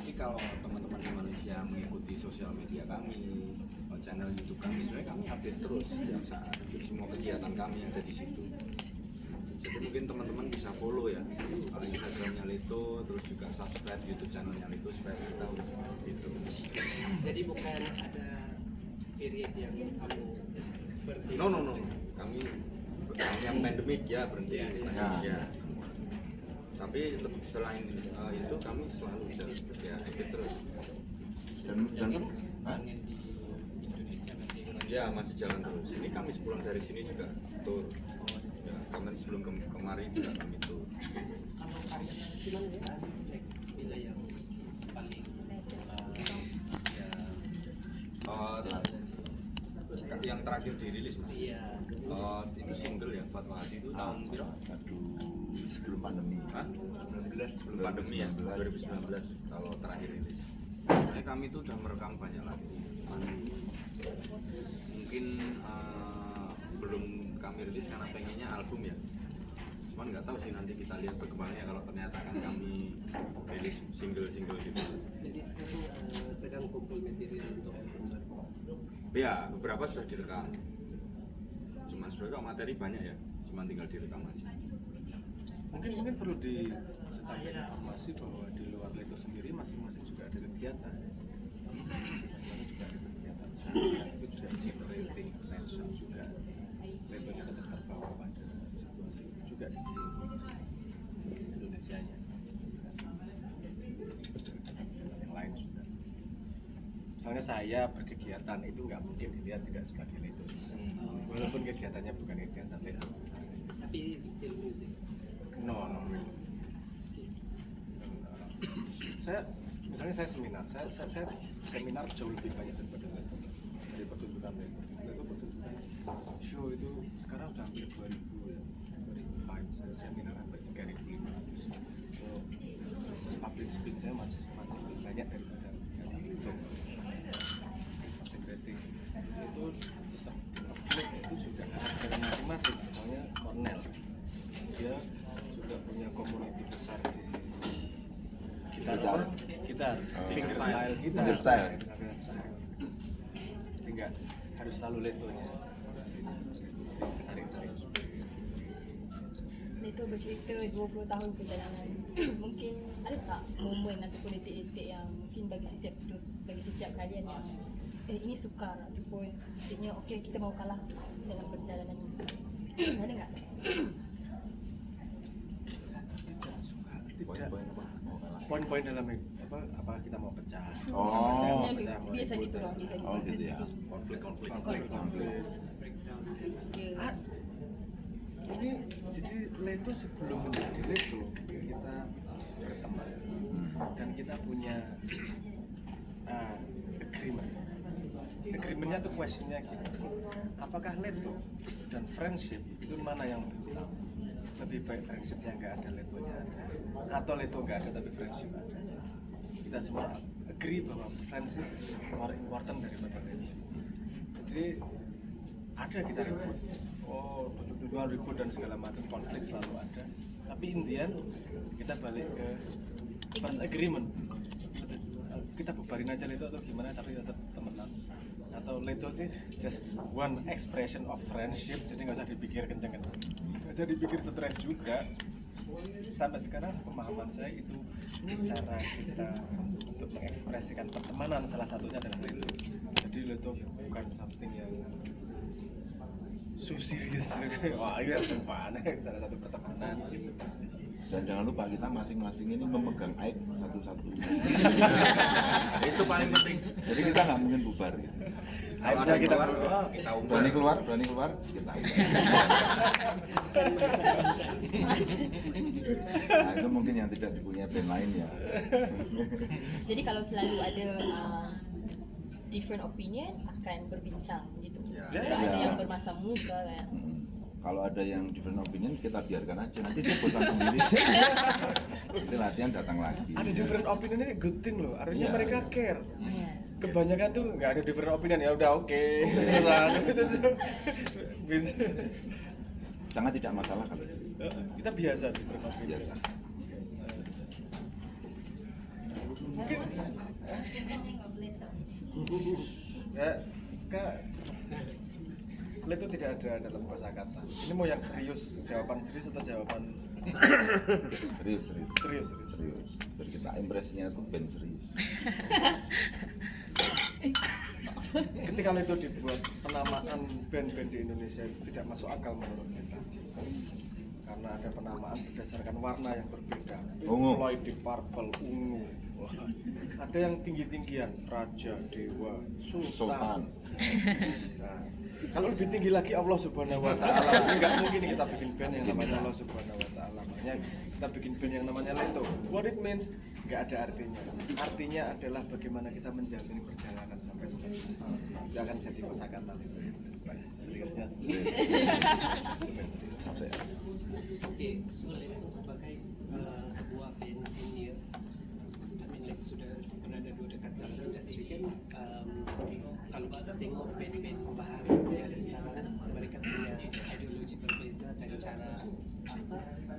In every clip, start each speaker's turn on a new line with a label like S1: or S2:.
S1: Tapi kalau teman-teman di Malaysia mengikuti sosial media kami, channel YouTube kami, sebenarnya kami update terus setiap saat semua kegiatan kami yang ada di situ. Jadi mungkin teman-teman bisa follow ya Instagramnya Leto, terus juga subscribe YouTube channelnya Leto supaya kita tahu gitu.
S2: Jadi bukan ada period yang kamu berhenti?
S1: No. Kami yang pandemik ya berhenti. Ya. Tapi selain itu kami selalu ya aktif terus. Dan
S2: pengen di Indonesia masih
S1: ya masih jalan terus. Ini kami sepulang dari sini juga tur. Ya, kemarin sebelum kemarin juga kami tur.
S2: kalau karya gimana ya? Cek bila yang paling ya
S1: Yang terakhir dirilis Mas.
S2: iya
S1: Itu single ya Fatwa Hati itu tahun berapa?
S3: Aduh, sebelum pandemi.
S1: Hah? 19 sebelum pandemi ya 2019 kalau terakhir rilis. Sebenarnya kami itu udah merekam banyak lagu. Mungkin belum kami rilis karena pengennya album ya. Cuman nggak tahu sih nanti kita lihat perkembangannya kalau ternyata kan kami rilis single-single gitu.
S2: jadi sekarang sedang kumpul material untuk
S1: Ya beberapa sudah direkam. Cuman sebenarnya kalau materi banyak ya. Cuman tinggal direkam aja.
S4: Mungkin perlu disampaikan informasi bahwa di luar Leto sendiri masing-masing juga ada kegiatan. Masing-masing juga ada kegiatan. Itu juga generating attention juga. Letonya tetap terbawa pada situasi itu juga di Indonesia nya. Yang lain juga. Misalnya saya berkegiatan itu nggak mungkin dilihat tidak sebagai Leto. Walaupun kegiatannya bukan kegiatan Leto.
S2: tapi still music.
S4: No. Misalnya saya seminar, saya seminar jauh lebih banyak daripada Leto, dari pertunjukan Leto. Leto pertunjukan show itu sekarang sudah hampir 2000 ya, 2005. Saya seminar sampai 3500. So, public speaking saya masih lebih banyak daripada Leto. Subject rating itu itu juga dari masing-masing. Misalnya Cornell, dia juga punya komuniti besar di gitar, fingerstyle gitar. Jadi nggak harus selalu Letonya.
S5: Leto bercerita 20 tahun perjalanan. Mungkin ada tak momen ataupun detik-detik yang mungkin bagi setiap kalian yang ini sukar ataupun detiknya okey kita mau kalah dalam perjalanan ini. Ada nggak?
S4: Poin-poin dalam apa kita mau pecah.
S3: Oh.
S5: Biasa gitu loh, biasa gitu.
S3: Oh gitu ya.
S1: Konflik.
S5: Ya.
S4: Jadi Leto sebelum menjadi Leto kita berteman dan kita punya agreement. Agreementnya tuh questionnya gitu. Apakah Leto dan friendship itu mana yang lebih baik, friendship yang nggak ada Letonya ada, atau Leto nggak ada tapi friendship ada? Kita semua agree bahwa friendship more important daripada Leto. Jadi ada kita ribut, tujuan ribut dan segala macam konflik selalu ada. Tapi in the end kita balik ke first agreement. Kita bubarin aja Leto atau gimana tapi tetap temenan. Atau Leto itu just one expression of friendship, jadi nggak usah dipikir kenceng-kenceng, nggak usah dipikir stres juga. Sampai sekarang pemahaman saya itu cara kita untuk mengekspresikan pertemanan salah satunya adalah Leto. Jadi Leto bukan something yang so serius. Wah iya apaan salah satu pertemanan gitu.
S3: Dan jangan lupa kita masing-masing ini memegang aib satu-satu.
S1: Itu paling penting.
S3: Jadi kita nggak mungkin bubar ya.
S1: Kalau ada yang keluar, kita umbar.
S3: Berani keluar, kita umbar. Nah itu mungkin yang tidak dipunyai band lain ya.
S5: Jadi kalau selalu ada different opinion akan berbincang gitu.
S1: Ya.
S5: Tak ada
S3: Ya.
S5: yang bermasam muka kan.
S3: Kalau ada yang different opinion kita biarkan aja, nanti dia bosan sendiri. Nanti latihan datang lagi.
S4: Ada different opinion ini good thing loh, artinya
S3: Iya.
S4: mereka care.
S5: Iya.
S4: Kebanyakan tuh nggak ada different opinion, ya udah oke.
S3: Sangat tidak masalah kalau
S4: Kita biasa different opinion.
S3: biasa.
S4: Mungkin ya kak Late itu tidak ada dalam kosakata. Ini mau yang serius, jawaban serius atau jawaban
S3: Serius.
S4: serius?
S3: Biar kita impresinya tuh band serius.
S4: Ketika itu dibuat, penamaan band-band di Indonesia itu tidak masuk akal menurut kita. Karena ada penamaan berdasarkan warna yang berbeda.
S3: Ungu.
S4: Floyd di purple, ungu. Wah. Ada yang tinggi-tinggian, raja, dewa, sultan. Nah, kalau lebih tinggi lagi Allah Subhanahu wa taala, enggak mungkin kita bikin band yang namanya Allah Subhanahu wa taala. Makanya kita bikin band yang namanya Leto. What it means enggak ada artinya. Artinya adalah bagaimana kita menjalani perjalanan sampai selesai. Itu akan jadi kosakata itu. Seriusnya.
S3: Apa ya?
S2: Oke, Sulit itu sebagai sebuah band senior, I mean like sudah berada dua dekat dalam industri kan, kalau kita tengok band-band baru yang ada sekarang, mereka punya ideologi berbeza dan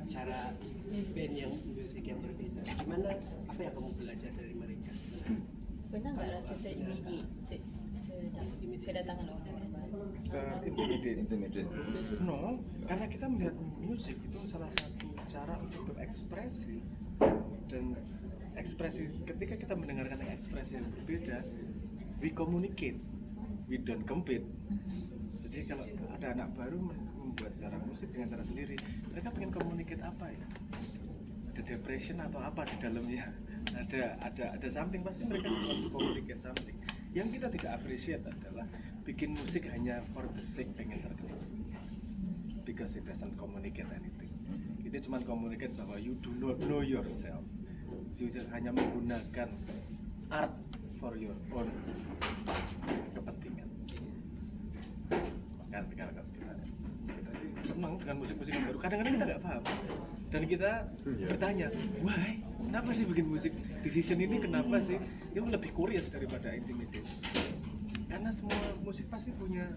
S2: cara band yang musik yang berbeza. Gimana, apa yang kamu belajar dari mereka?
S5: Pernah nggak rasa ter-immediate kedatangan orang baru?
S4: Intimidate. No, karena kita melihat musik itu salah satu cara untuk berekspresi, dan ekspresi ketika kita mendengarkan ekspresi yang berbeda, we communicate, we don't compete. Jadi kalau ada anak baru membuat cara musik dengan cara sendiri, mereka pengen communicate apa ya? Ada depression atau apa di dalamnya? Ada something, pasti mereka want to communicate something. Yang kita tidak appreciate adalah bikin musik hanya for the sake pengen terkenal, because it doesn't communicate anything. Itu cuma communicate bahwa you do not know yourself. You hanya menggunakan art for your own kepentingan. Kan kita sih senang dengan musik-musik yang baru. Kadang-kadang kita nggak paham dan kita bertanya, why? Kenapa sih bikin musik? Decision ini kenapa sih? Itu lebih curious daripada intimidate. Karena semua musik pasti punya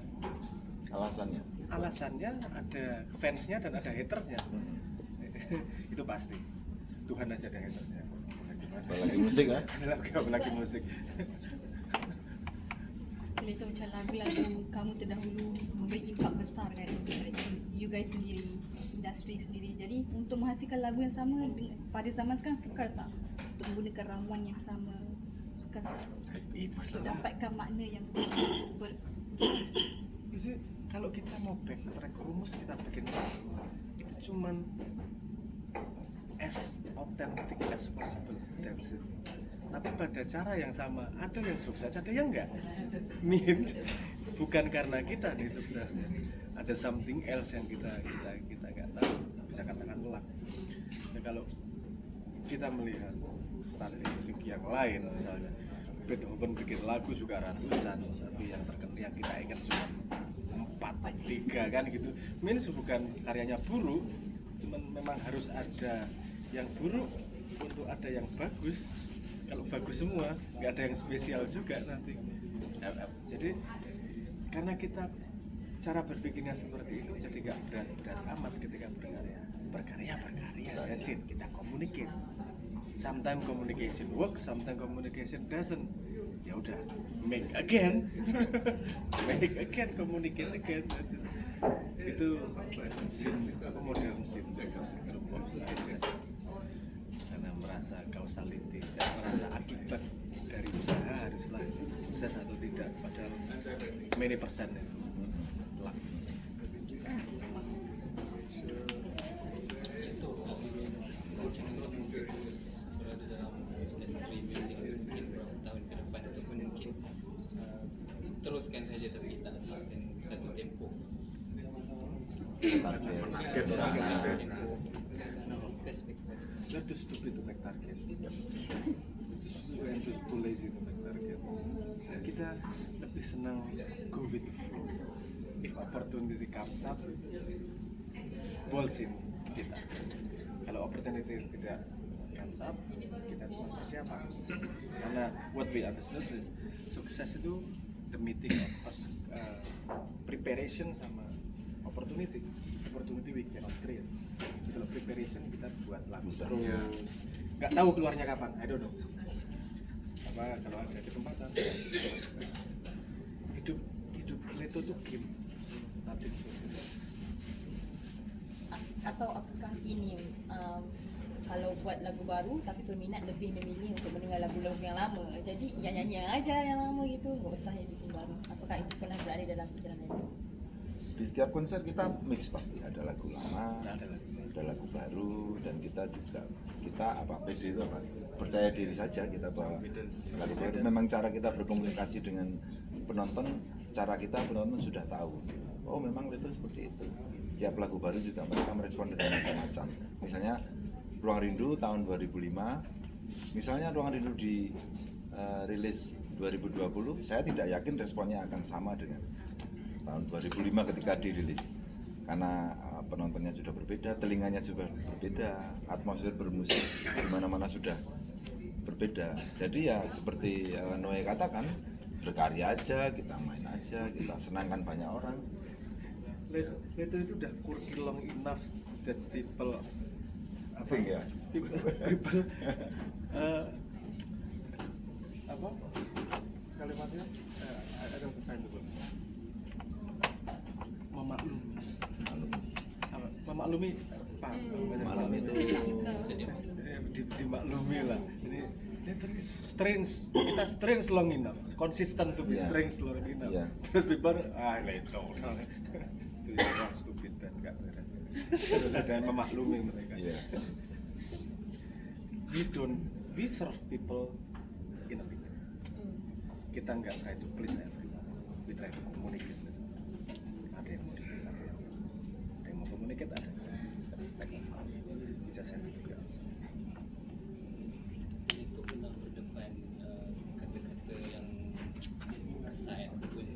S3: Alasannya.
S4: ada fansnya dan ada hatersnya. Itu pasti. Tuhan aja ada hatersnya.
S3: Apalagi musik kan?
S4: Apalagi musik.
S5: Itu macam lagu-lagu kamu terdahulu memberi impak besar kan you guys sendiri, industri sendiri. Jadi untuk menghasilkan lagu yang sama pada zaman sekarang, sukar tak untuk menggunakan ramuan yang sama? Sukar tak untuk dapatkan makna yang
S4: Jadi kalau kita mau backtrack rumus kita bikin lagu itu cuman as authentic as possible, that's it. Tapi pada cara yang sama, ada yang sukses, ada yang enggak. Means bukan karena kita nih suksesnya, ada something else yang kita nggak tahu, bisa katakan luck. Ya, kalau kita melihat statistik yang lain, misalnya Beethoven bikin lagu juga ratusan, tapi yang terkenal yang kita ingat cuma 4, 3 kan gitu. Means bukan karyanya buruk, cuman memang harus ada yang buruk untuk ada yang bagus. Kalau bagus semua, nggak ada yang spesial juga nanti. Jadi karena kita cara berpikirnya seperti itu, jadi nggak berat amat ketika berkarya. That's it. Kita communicate. Sometimes communication works, sometimes communication doesn't. Ya udah, make again, communicate again. That's it. Itu modern syndrome of success. Karena merasa causality dan merasa akibat dari usaha haruslah sukses atau tidak, padahal many persen itu luck.
S2: Itu macam terus berada dalam industri musik mungkin beberapa tahun ke depan ataupun mungkin teruskan saja tapi tak letakkan satu tempo.
S4: You're too stupid to make target. You're too lazy to make target. Dan kita lebih senang go with the flow. If opportunity comes up, balls in kita. Kalau opportunity tidak comes up, kita cuma persiapan. Karena what we understood is sukses itu the meeting of preparation sama opportunity we cannot create. Kalau preparation kita buat lagu terus, nggak tahu keluarnya kapan, I don't know. kalau ada kesempatan hidup Leto tuh game nothing social.
S5: Atau apakah ini kalau buat lagu baru tapi peminat lebih memilih untuk mendengar lagu-lagu yang lama, jadi yang nyanyi aja yang lama gitu, nggak usah yang bikin baru. Apakah itu pernah berada dalam pikiran Leto?
S3: Di setiap konser kita mix pasti, ada lagu lama,
S4: Ada lagu baru.
S3: ada lagu baru, dan kita juga PD itu apa, percaya diri saja kita bahwa lagu baru. Memang cara kita berkomunikasi dengan penonton, penonton sudah tahu. Oh memang itu seperti itu. Setiap lagu baru juga mereka merespon dengan macam-macam. Misalnya Ruang Rindu tahun 2005, misalnya Ruang Rindu di rilis 2020, saya tidak yakin responnya akan sama dengan tahun 2005 ketika dirilis, karena penontonnya sudah berbeda, telinganya sudah berbeda, atmosfer bermusik di mana-mana sudah berbeda. Jadi ya seperti Noe katakan, berkarya aja, kita main aja, kita senangkan banyak orang.
S4: Leto itu udah curriculum enough that people
S3: Think ya.
S4: people apa kalimatnya ada find the word. Memaklumi apa?
S3: Maklumi itu
S4: Dimaklumi lah. Jadi itu strange, kita strange long enough, consistent to be
S3: Yeah.
S4: strange long enough.
S3: Yeah.
S4: Terus people Leto, stupid dan nggak beres. Terus ada yang memaklumi mereka.
S3: Iya.
S4: We serve people in a big way. Kita nggak try to please everyone, we try to communicate. Ada yang mau di-please, ada yang mau communicate, ada we just have to be honest.
S6: Itu benar berdepan kata-kata yang kasar ataupun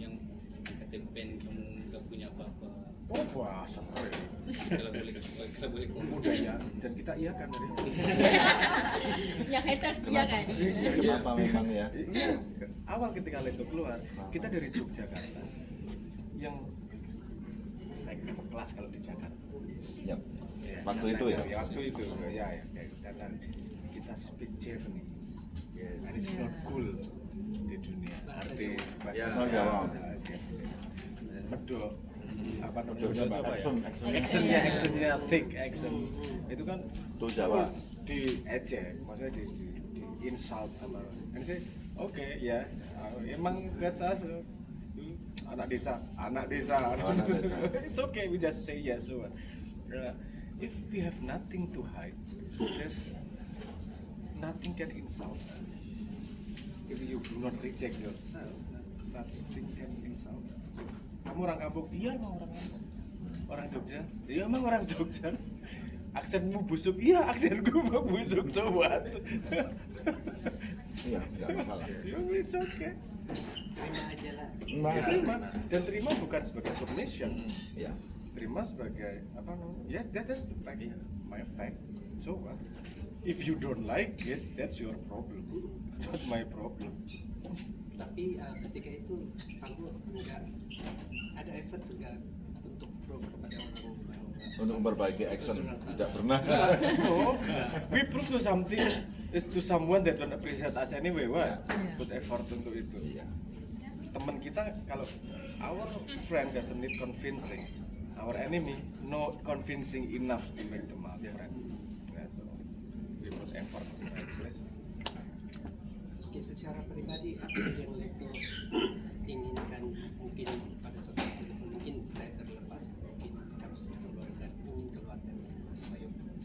S6: yang kata band kamu nggak punya apa-apa.
S4: Oh wah, sorry.
S6: Kalau boleh
S4: Budaya dan kita iya kan dari
S5: Yang haters iya kan?
S3: Kenapa memang ya?
S4: Iya. Awal ketika Leto keluar, kita dari Yogyakarta yang second kelas kalau di Jakarta.
S3: Ya.
S4: Ya,
S3: Waktu itu ya.
S4: Waktu itu ya. Dan kita speak Japanese. Yes. And it's not cool di dunia. Arti
S1: Ya.
S3: Oh, Jawa.
S4: Medok. Apa
S3: Medok
S4: namanya?
S3: apa ya?
S4: Actionnya thick action. Itu kan
S3: Itu Jawa.
S4: di ejek, maksudnya di insult sama. And say, oke ya, emang that's us. Anak desa.
S3: Anak desa.
S4: It's okay, we just say yes. So, if we have nothing to hide, there's nothing can insult us. If you do not reject yourself, nothing can insult us. Kamu orang kampung? Iya emang orang kampung. Orang Jogja? Iya emang orang Jogja. Aksenmu busuk? Iya aksenku emang busuk, so what?
S3: Iya, nggak masalah.
S4: It's okay.
S2: Terima aja lah.
S4: Ya, terima. Dan terima bukan sebagai submission.
S3: Ya.
S4: Terima sebagai apa namanya? Ya, that's the fact. My fact. So what? If you don't like it, that's your problem. It's not my problem.
S2: Tapi ketika itu kamu nggak ada effort enggak untuk prove kepada orang
S3: Untuk memperbaiki action tidak pernah.
S4: No, we prove to something is to someone that don't appreciate us anyway. What?
S5: Yeah.
S4: Put effort untuk itu.
S3: Iya.
S4: Teman kita kalau our friend doesn't need convincing, our enemy not convincing enough to make them our friend. Yeah, so we put effort to the right place.
S2: Oke, secara pribadi apa yang Leto inginkan mungkin pada suatu waktu mungkin saya terlepas mungkin kamu sudah keluar dan ingin keluar dari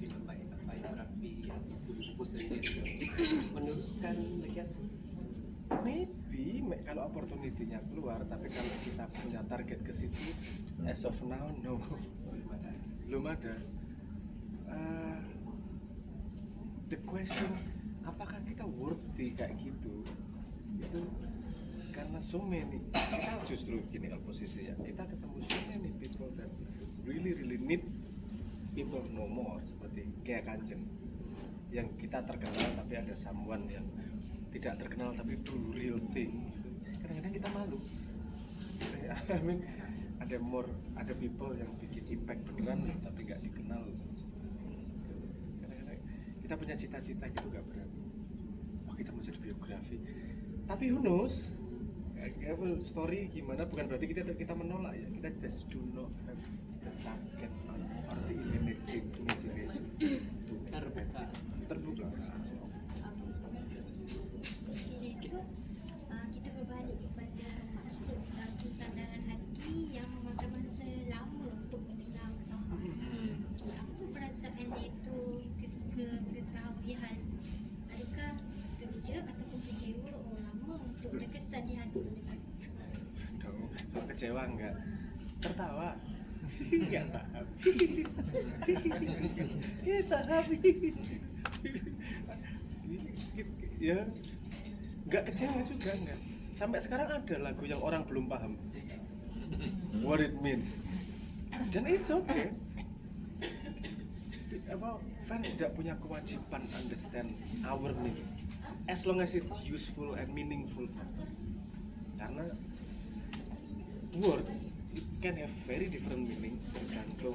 S2: film biografi atau buku sendiri meneruskan legasi.
S4: Maybe kalau opportunity-nya keluar, tapi kalau kita punya target ke situ, as of now no, belum ada. The question, apakah kita worthy kayak gitu? Itu karena so many, kita justru gini kalau posisinya, kita ketemu so many people that really need people know more, seperti kayak Kanjeng, yang kita terkenal tapi ada someone yang tidak terkenal tapi do real thing. Kadang-kadang kita malu. I mean, ada people yang bikin impact beneran tapi nggak dikenal. So, kadang-kadang kita punya cita-cita gitu nggak berani. Oh kita mau jadi fotografi. Tapi who knows? Story gimana? Bukan berarti kita menolak ya. Kita just do not have the target or the imagination to
S2: Terbuka.
S4: terbuka.
S7: Itu kita berbalik kepada maksud kesandaran hati yang memakan masa lama untuk mendengar usaha. Apa perasaan itu ketika mengetahui hal? Adakah terkejut ataupun kecewa? Oh, lama untuk terkesan di hati mendengar.
S4: Kalau kecewa enggak? Tertawa? Enggak paham. Paham. Ya, enggak kecewa juga enggak. Sampai sekarang ada lagu yang orang belum paham what it means. Dan it's okay. Fans tidak punya kewajiban understand our meaning as long as it's useful and meaningful. Karena words it can have very different meaning tergantung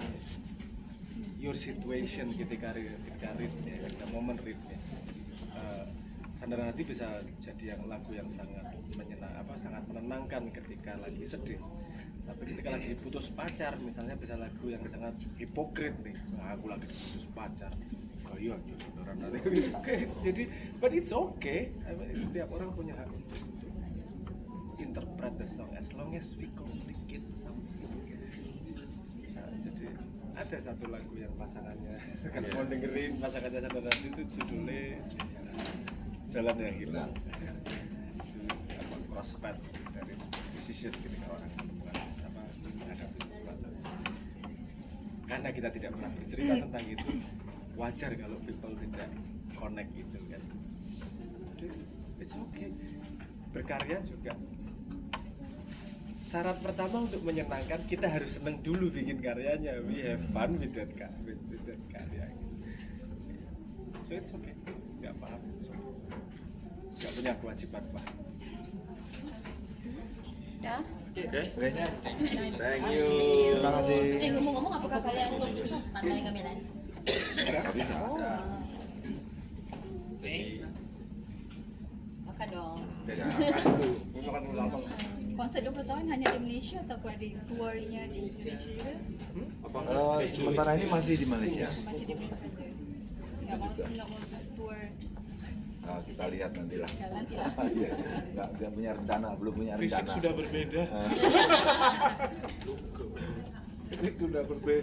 S4: your situation ketika readnya, ketika momen readnya. Sandaran hati bisa jadi lagu yang sangat sangat menenangkan ketika lagi sedih. Tapi ketika lagi putus pacar, misalnya bisa lagu yang sangat hipokrit nih. Aku lagi putus pacar. Oh iya, sandaran hati. Jadi, but it's okay. Setiap orang punya hak untuk interpret the song as long as we communicate something. Jadi ada satu lagu yang pasangannya kan mau dengerin pasangannya Sandaran Hati itu judulnya Jalan yang Hilang. Crosspath dari decision ketika orang menghadapi sesuatu. Karena kita tidak pernah bercerita tentang itu, wajar kalau people tidak connect itu kan. Jadi it's okay. Berkarya juga syarat pertama untuk menyenangkan, kita harus seneng dulu bikin karyanya. We have fun with that karya. So it's okay. Gak paham. Gak punya kewajiban paham.
S5: Dah?
S1: Oke. Thank
S5: Thank
S1: you.
S3: Terima kasih.
S5: Ngomong-ngomong, apakah kalian ini pandai gamelan?
S3: Nggak bisa.
S5: Makan dong.
S4: Makan dulu.
S5: Konser 20 tahun hanya di Malaysia ataupun di tournya di Indonesia juga?
S3: Sementara ini masih di Malaysia.
S5: Masih di Malaysia saja. Nggak mau tour
S3: Kita lihat nantilah.
S5: jalan tidak?
S3: Iya, nggak punya rencana, belum punya
S4: Fisik
S3: rencana.
S4: sudah berbeda.
S3: Fisik sudah berbeda.